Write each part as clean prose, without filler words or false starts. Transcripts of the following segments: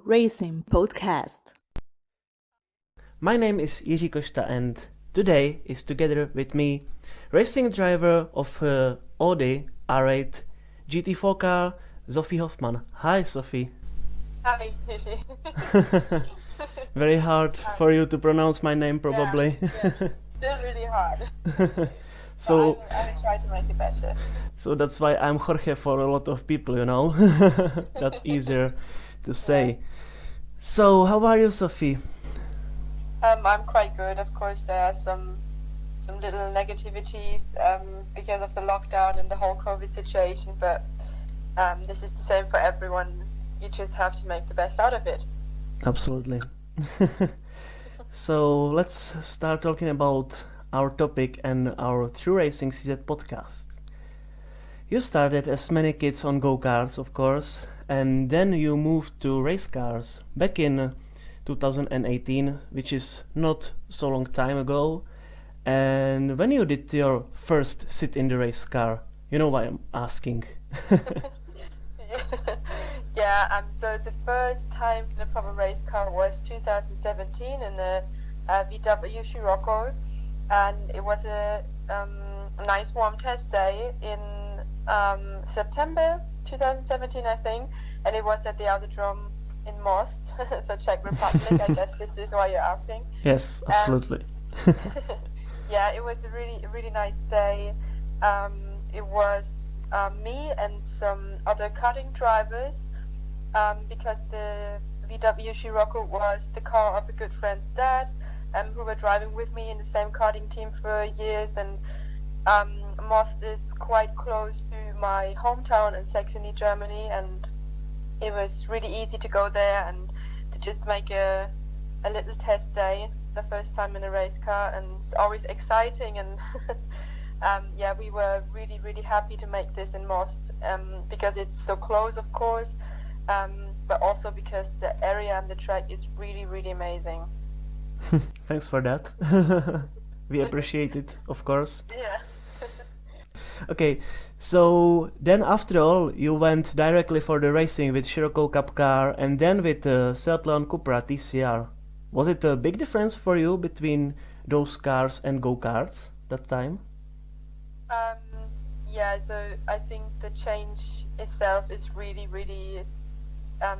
Racing Podcast. My name is Jiří Košta and today is together with me racing driver of Audi R8 GT4 car, Sophie Hofmann. Hi Sophie. Hi, Jiří. Very hard for you to pronounce my name probably. Yeah, still really hard. So I will try to make it better. So that's why I'm Jorge for a lot of people, you know. That's easier to say. Yeah. So how are you, Sophie? I'm quite good. Of course, there are some little negativities because of the lockdown and the whole COVID situation, but this is the same for everyone. You just have to make the best out of it. Absolutely. So let's start talking about our topic and our True Racing CZ podcast. You started as many kids on go-karts, of course, and then you moved to race cars back in 2018, which is not so long time ago. And when you did your first sit in the race car, you know why I'm asking. Yeah, so the first time in a proper race car was 2017 in a VW Scirocco, and it was a nice warm test day in September 2017, I think, and it was at the Autodrome in Most, so Czech Republic. I guess this is why you're asking. Yes, absolutely. Yeah, it was a really nice day. It was me and some other karting drivers, because the VW Scirocco was the car of a good friend's dad, who were driving with me in the same karting team for years. And Most is quite close to my hometown in Saxony, Germany, and it was really easy to go there and to just make a little test day the first time in a race car, and it's always exciting. And yeah, we were really happy to make this in Most, because it's so close, of course, but also because the area and the track is really amazing. Thanks for that. We appreciate it, of course. Yeah. Okay, so then after all, you went directly for the racing with Scirocco Cup car and then with Seattle Cupra TCR. Was it a big difference for you between those cars and go-karts that time? Yeah, so I think the change itself is really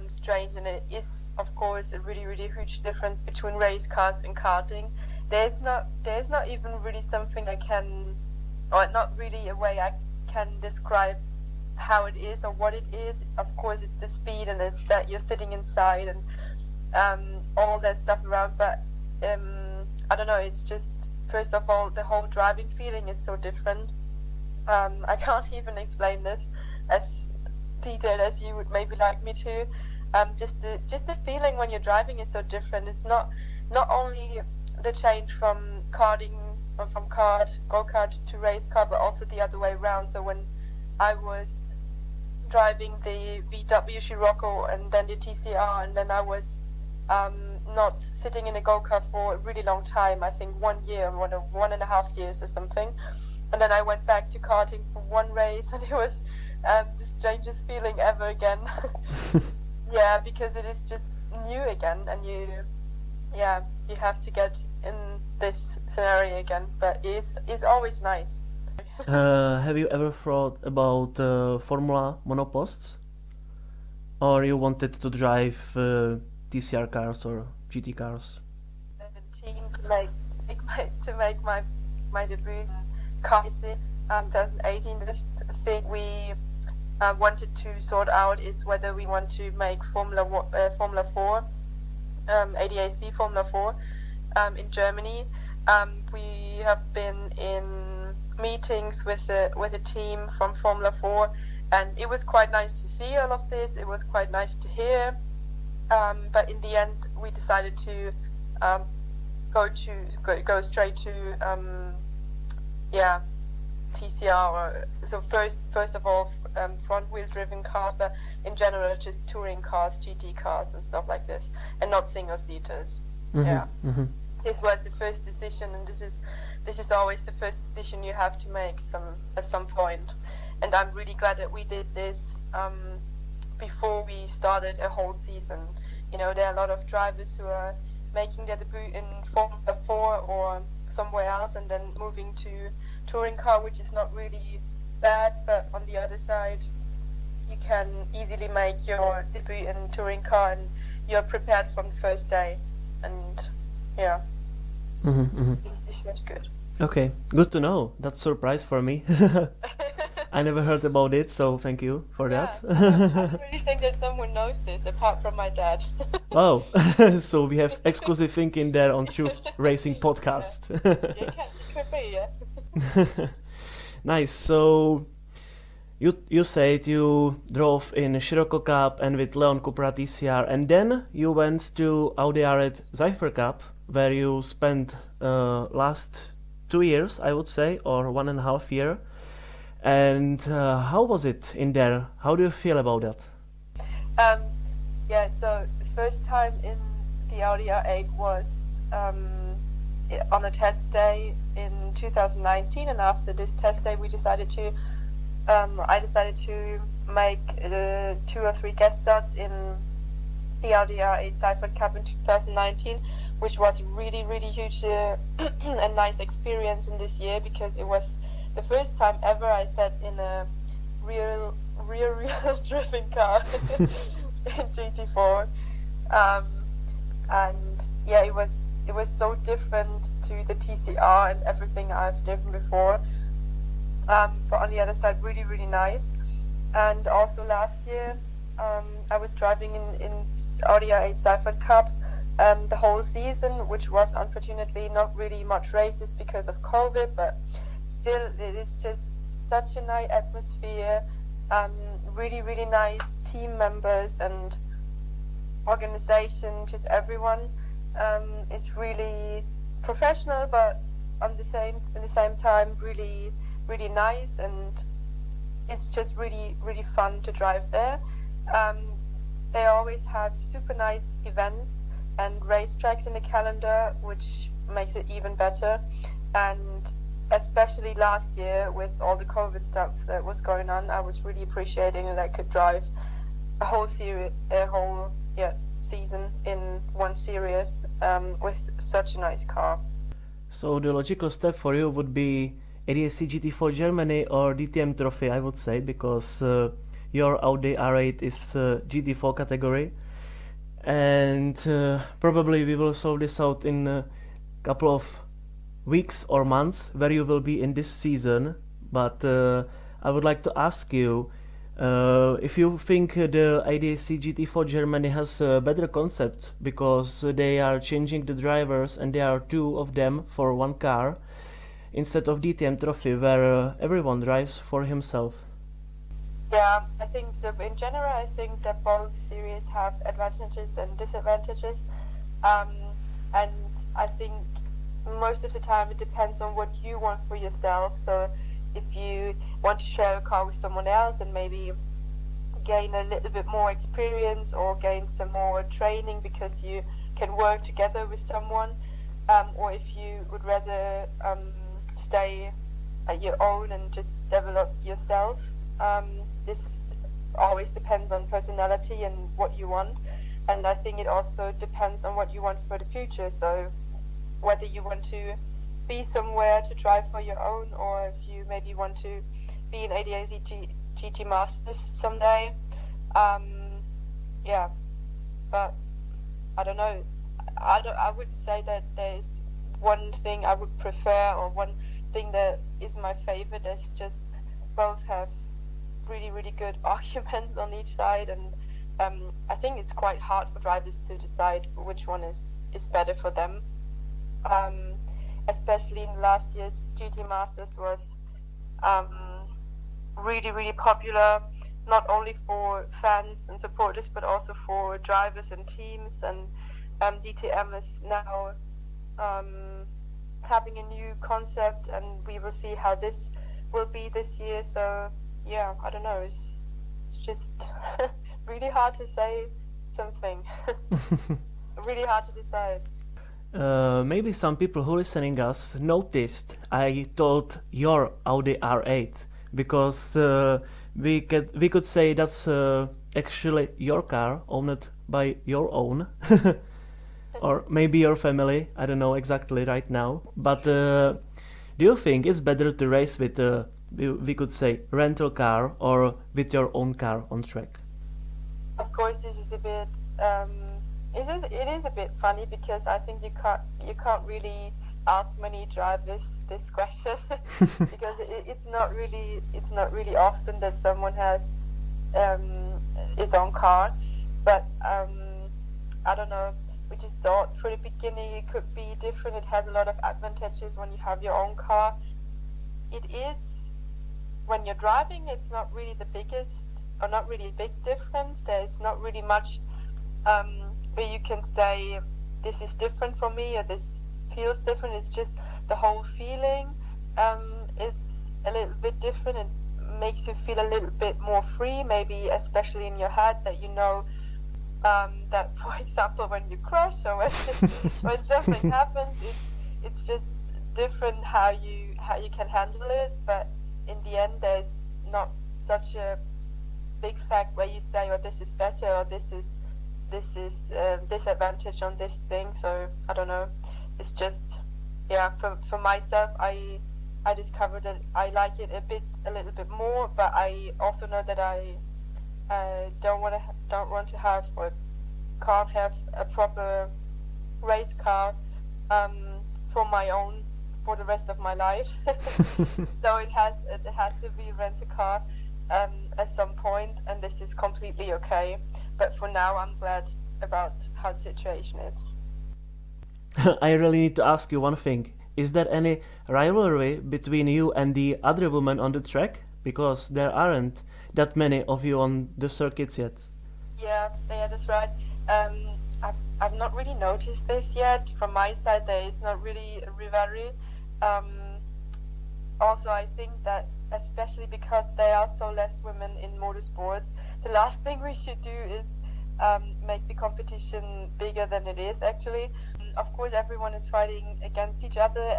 strange, and it is, of course, a really huge difference between race cars and karting. There's not even really something I can, or not really a way I can describe how it is or what it is. Of course, it's the speed and it's that you're sitting inside and all that stuff around. But I don't know. It's just, first of all, the whole driving feeling is so different. I can't even explain this as detailed as you would maybe like me to. Just the feeling when you're driving is so different. It's not only the change from karting or from go-kart to race car, but also the other way around. So when I was driving the VW Scirocco and then the TCR, and then I was not sitting in a go-kart for a really long time, I think 1 year, 1.5 years or something, and then I went back to karting for one race, and it was the strangest feeling ever again. Yeah, because it is just new again, and you have to get in this scenario again, but it's always nice. Have you ever thought about Formula monoposts? Or you wanted to drive TCR cars or GT cars? 17 to make my debut in car racing, 2018. This thing we wanted to sort out is whether we want to make Formula 4, ADAC Formula 4 in Germany. We have been in meetings with a team from Formula 4, and it was quite nice to see all of this. It was quite nice to hear, but in the end we decided to go straight to TCR. So first of all, front wheel driven cars, but in general just touring cars, GT cars and stuff like this, and not single seaters. Mm-hmm, yeah. Mm-hmm. This was the first decision, and this is always the first decision you have to make at some point. And I'm really glad that we did this before we started a whole season there are a lot of drivers who are making their debut in Formula 4 or somewhere else and then moving to touring car, which is not really bad, but on the other side, you can easily make your debut in touring car and you're prepared from the first day. And yeah, this was good. Okay, good to know. That's a surprise for me. I never heard about it, so thank you for that. I don't really think that someone knows this apart from my dad. Wow, so we have exclusive thing in there on True Racing Podcast. It could be, yeah. Nice. So you said you drove in Scirocco Cup and with Leon Cupra TCR, and then you went to Audi R8 Cypher Cup, where you spent last 2 years, I would say, or 1.5 years. And how was it in there? How do you feel about that? Yeah, so the first time in the Audi R8 was on a test day in 2019, and after this test day I decided to make 2 or 3 guest starts in the Audi R8 Cypher Cup in 2019, which was really, really huge and nice experience in this year, because it was the first time ever I sat in a real driven car in GT4, and yeah, it was so different to the TCR and everything I've driven before, but on the other side, really, really nice. And also last year, I was driving in Audi R8 Cypher Cup the whole season, which was unfortunately not really much races because of COVID, but still, it is just such a nice atmosphere, really, really nice team members and organization, just everyone is really professional, but in the same time, really, really nice, and it's just really, really fun to drive there. They always have super nice events and racetracks in the calendar, which makes it even better. And especially last year with all the COVID stuff that was going on, I was really appreciating that I could drive a whole season in one series with such a nice car. So the logical step for you would be RACED GT4 Germany or DTM Trophy, I would say, because your Audi R8 is GT4 category, and probably we will sort this out in a couple of weeks or months where you will be in this season. But I would like to ask you if you think the RACED GT4 Germany has a better concept, because they are changing the drivers and there are 2 of them for one car, instead of DTM Trophy where everyone drives for himself. Yeah, I think so. In general, I think that both series have advantages and disadvantages, and I think most of the time it depends on what you want for yourself. So if you want to share a car with someone else and maybe gain a little bit more experience or gain some more training because you can work together with someone, or if you would rather stay at your own and just develop yourself, this always depends on personality and what you want. And I think it also depends on what you want for the future. So whether you want to be somewhere to drive for your own, or if you maybe want to be in ADAC GT Masters someday. Yeah, but I don't know. I wouldn't say that there's one thing I would prefer or one thing that is my favorite. There's just both have really, really good arguments on each side, and I think it's quite hard for drivers to decide which one is better for them. Especially in last year's GT Masters was really, really popular, not only for fans and supporters, but also for drivers and teams. And DTM is now having a new concept, and we will see how this will be this year. So yeah, I don't know, it's just really hard to say something. Really hard to decide. Maybe some people who listening us noticed I told your Audi R8, because we could say that's actually your car, owned by your own, or maybe your family. I don't know exactly right now. But do you think it's better to race with we could say rental car or with your own car on track? Of course, this is a bit. It is a bit funny because I think you can't really ask many drivers this question because it's not really often that someone has his own car. But I don't know. We just thought for the beginning it could be different. It has a lot of advantages when you have your own car. It is when you're driving. It's not really the biggest or not really a big difference. There's not really much where you can say this is different for me or this feels different. It's just the whole feeling is a little bit different. It makes you feel a little bit more free, maybe especially in your head, that you know that, for example, when you crash or when something happens, it's just different how you can handle it. But in the end, there's not such a big fact where you say, oh, this is better or this is disadvantage on this thing. So I don't know. It's just, yeah, for myself, I discovered that I like it a little bit more, but I also know that I don't want to have or can't have a proper race car for the rest of my life. So it has to be rent a car at some point, and this is completely okay. But for now, I'm glad about how the situation is. I really need to ask you one thing. Is there any rivalry between you and the other women on the track? Because there aren't that many of you on the circuits yet. Yeah, that's right. I've not really noticed this yet. From my side, there is not really a rivalry. Also, I think that especially because there are so less women in motorsports, the last thing we should do is make the competition bigger than it is actually. Of course, everyone is fighting against each other.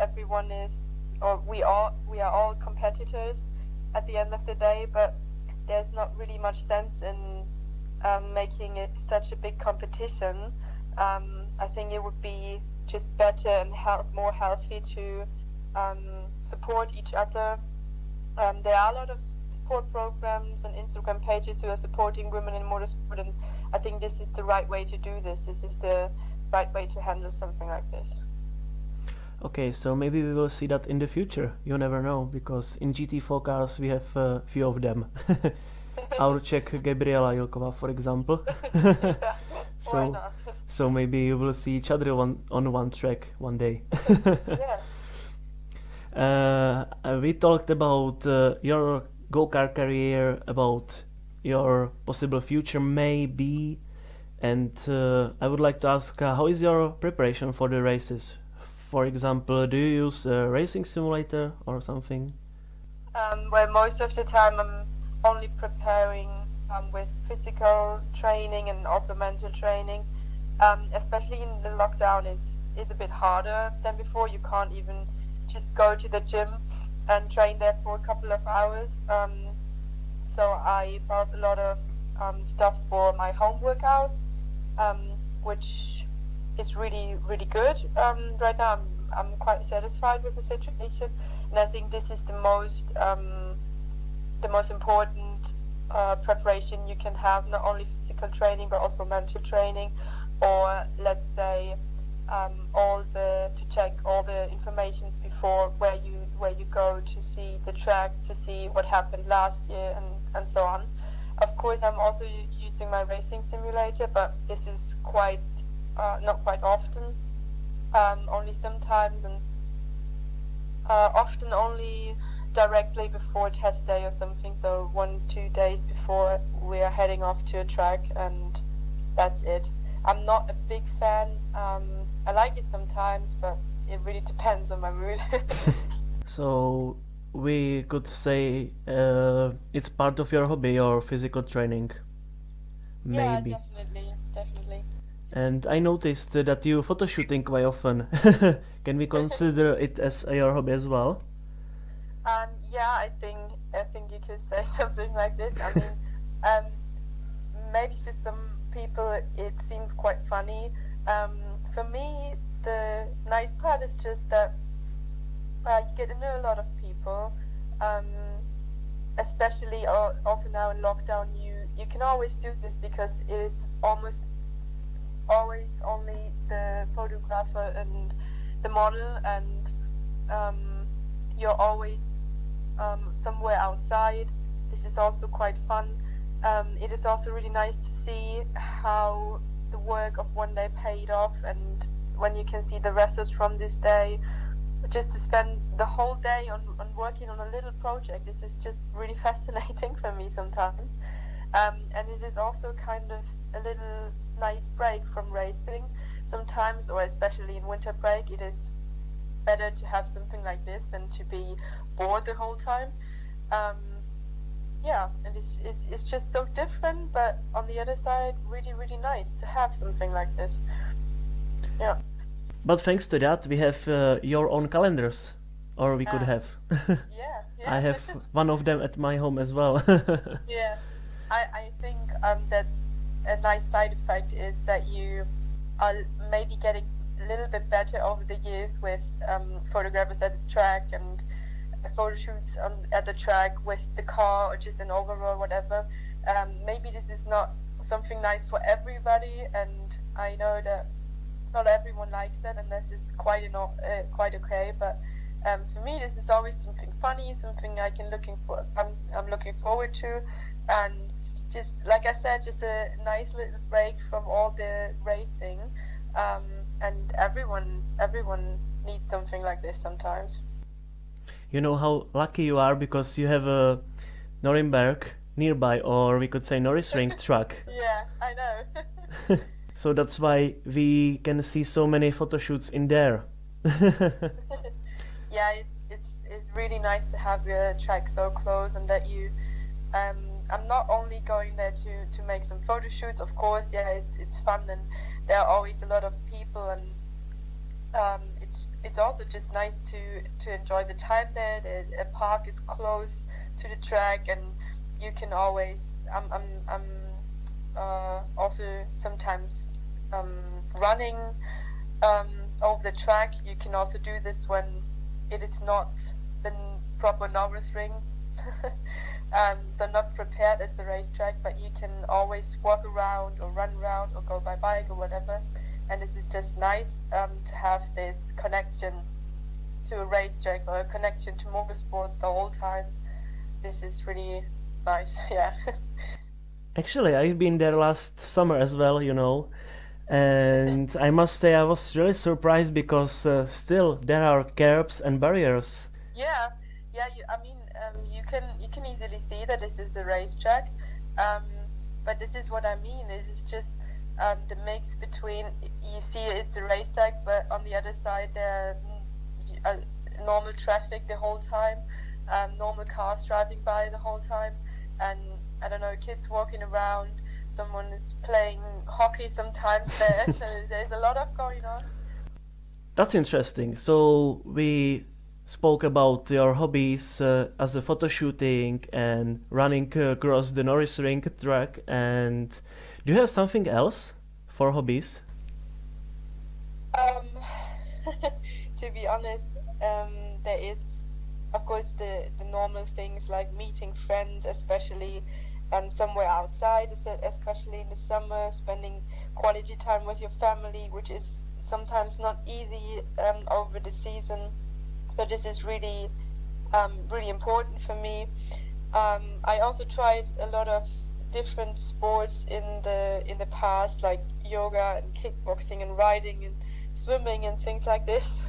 We are all competitors at the end of the day, but there's not really much sense in making it such a big competition. I think it would be just better and more healthy to support each other. There are a lot of support programs and Instagram pages who are supporting women in motorsport, and I think this is the right way to do this. This is the right way to handle something like this. Okay, so maybe we will see that in the future. You never know, because in GT4 cars we have a few of them. Our Czech Gabriela Jilkova, for example. Why not? So maybe you will see each other on one track one day. Yeah. We talked about your go-kart career, about your possible future maybe, and I would like to ask how is your preparation for the races? For example, do you use a racing simulator or something? Well, most of the time I'm only preparing with physical training and also mental training. Especially in the lockdown, it's a bit harder than before. You can't even just go to the gym and train there for a couple of hours. So I bought a lot of stuff for my home workouts, which is really, really good. Right now I'm quite satisfied with the situation, and I think this is the most important preparation you can have, not only physical training but also mental training, or let's say to check all the informations before where you go to see the tracks, to see what happened last year and so on. Of course, I'm also using my racing simulator, but this is not quite often, only sometimes, and often only directly before test day or something, so 1-2 days before we are heading off to a track, and that's it. I'm not a big fan. I like it sometimes, but it really depends on my mood. So we could say it's part of your hobby or physical training, maybe. Yeah, definitely. And I noticed that you photoshooting quite often. Can we consider it as your hobby as well? Yeah, I think you could say something like this. I mean, maybe for some people it seems quite funny. For me, the nice part is just that you get to know a lot of people, especially also now in lockdown. You can always do this because it is almost always only the photographer and the model, and you're always somewhere outside. This is also quite fun. It is also really nice to see how the work of one day paid off, and when you can see the results from this day. Just to spend the whole day on working on a little project, this is just really fascinating for me sometimes. And it is also kind of a little nice break from racing sometimes, or especially in winter break. It is better to have something like this than to be bored the whole time. And it's just so different, but on the other side, really, really nice to have something like this. Yeah. But thanks to that, we have your own calendars, or we could have. Yeah. I have one of them at my home as well. Yeah, I think that a nice side effect is that you are maybe getting a little bit better over the years with photographers at the track and photo shoots at the track with the car or just an overall whatever. Maybe this is not something nice for everybody, and I know that not everyone likes that, and this is quite okay. But for me, this is always something funny, something I'm looking forward to, and just like I said, just a nice little break from all the racing. And everyone needs something like this sometimes. You know how lucky you are because you have a Nuremberg nearby, or we could say Nürburgring track. Yeah, I know. So that's why we can see so many photo shoots in there. Yeah, it's really nice to have your track so close, and that you I'm not only going there to make some photo shoots, of course. Yeah, it's fun, and there are always a lot of people, and it's also just nice to enjoy the time there. The park is close to the track, and you can always I'm also sometimes running over the track. You can also do this when it is not the proper Nürburgring, so not prepared as the racetrack, but you can always walk around or run around or go by bike or whatever. And this is just nice to have this connection to a racetrack or a connection to motorsports the whole time. This is really nice, yeah. Actually, I've been there last summer as well, you know, and I must say I was really surprised because still there are curbs and barriers. Yeah. You can easily see that this is a racetrack, but this is what I mean. This is just the mix between, you see it's a racetrack, but on the other side there are normal traffic the whole time, normal cars driving by the whole time, and I don't know, kids walking around, someone is playing hockey sometimes there, so there's a lot of going on. That's interesting. So we spoke about your hobbies as a photo shooting and running across the Nürburgring track, and do you have something else for hobbies? To be honest, there is, of course, the normal things like meeting friends, especially somewhere outside, especially in the summer, spending quality time with your family, which is sometimes not easy over the season. But this is really, really important for me. I also tried a lot of different sports in the past, like yoga and kickboxing and riding and swimming and things like this.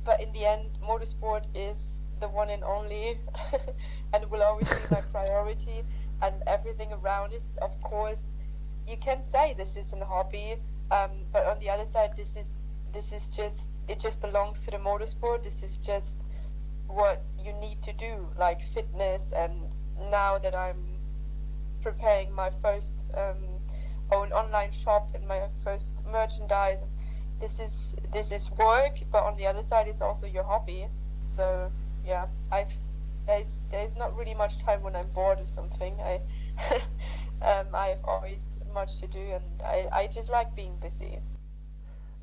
But in the end, motorsport is the one and only, and will always be my priority. And everything around is, of course, you can say this is a hobby, but on the other side, this is just, it just belongs to the motorsport. This is just what you need to do, like fitness. And now that I'm preparing my first own online shop and my first merchandise, this is work, but on the other side it's also your hobby. So yeah, there's not really much time when I'm bored of something. I have always much to do, and I just like being busy.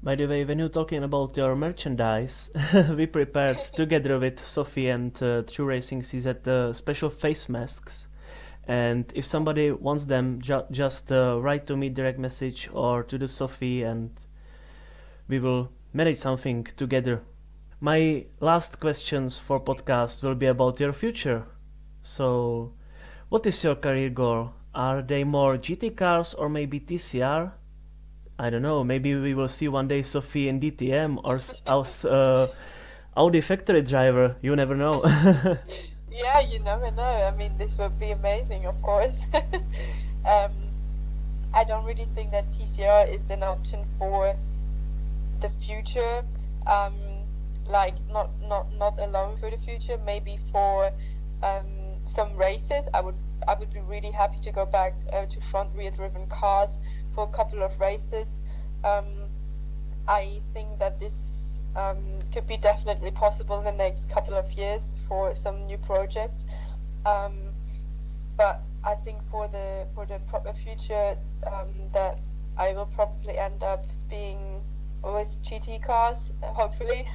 By the way, when you're talking about your merchandise, we prepared together with Sophie and True Racing CZ special face masks. And if somebody wants them, just write to me direct message or to the Sophie, and we will manage something together. My last questions for podcast will be about your future. So, what is your career goal? Are they more GT cars or maybe TCR? I don't know. Maybe we will see one day Sophie in DTM or us Audi factory driver. You never know. Yeah, you never know. I mean, this would be amazing, of course. I don't really think that TCR is an option for the future. Like not alone for the future. Maybe for some races, I would be really happy to go back to front rear driven cars for a couple of races. I think that this could be definitely possible in the next couple of years for some new projects. But I think for the proper future, that I will probably end up being with GT cars, hopefully.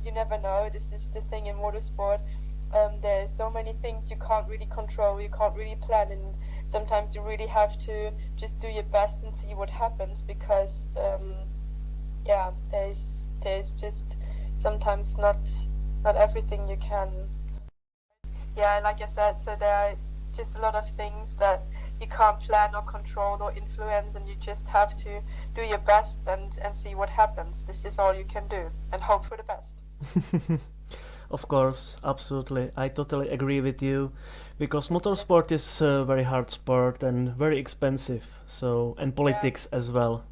You never know. This is the thing in motorsport. There's so many things you can't really control, you can't really plan, and sometimes you really have to just do your best and see what happens, because there's just sometimes not everything you can. Yeah, like I said, so there are just a lot of things that you can't plan or control or influence, and you just have to do your best and see what happens. This is all you can do, and hope for the best. Of course, absolutely. I totally agree with you, because motorsport is a very hard sport and very expensive, and politics as well.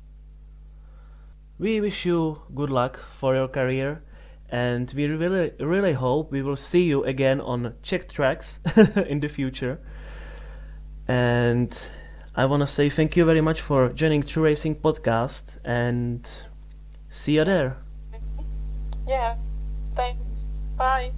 We wish you good luck for your career, and we really hope we will see you again on Czech tracks in the future. And I want to say thank you very much for joining True Racing podcast, and see you there. Yeah, thanks. Bye.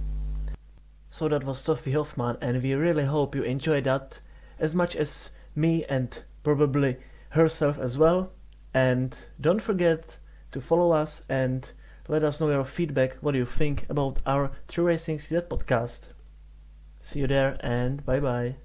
So that was Sophie Hofmann, and we really hope you enjoyed that as much as me and probably herself as well. And don't forget to follow us and let us know your feedback, what do you think about our True Racing CZ podcast. See you there, and bye bye.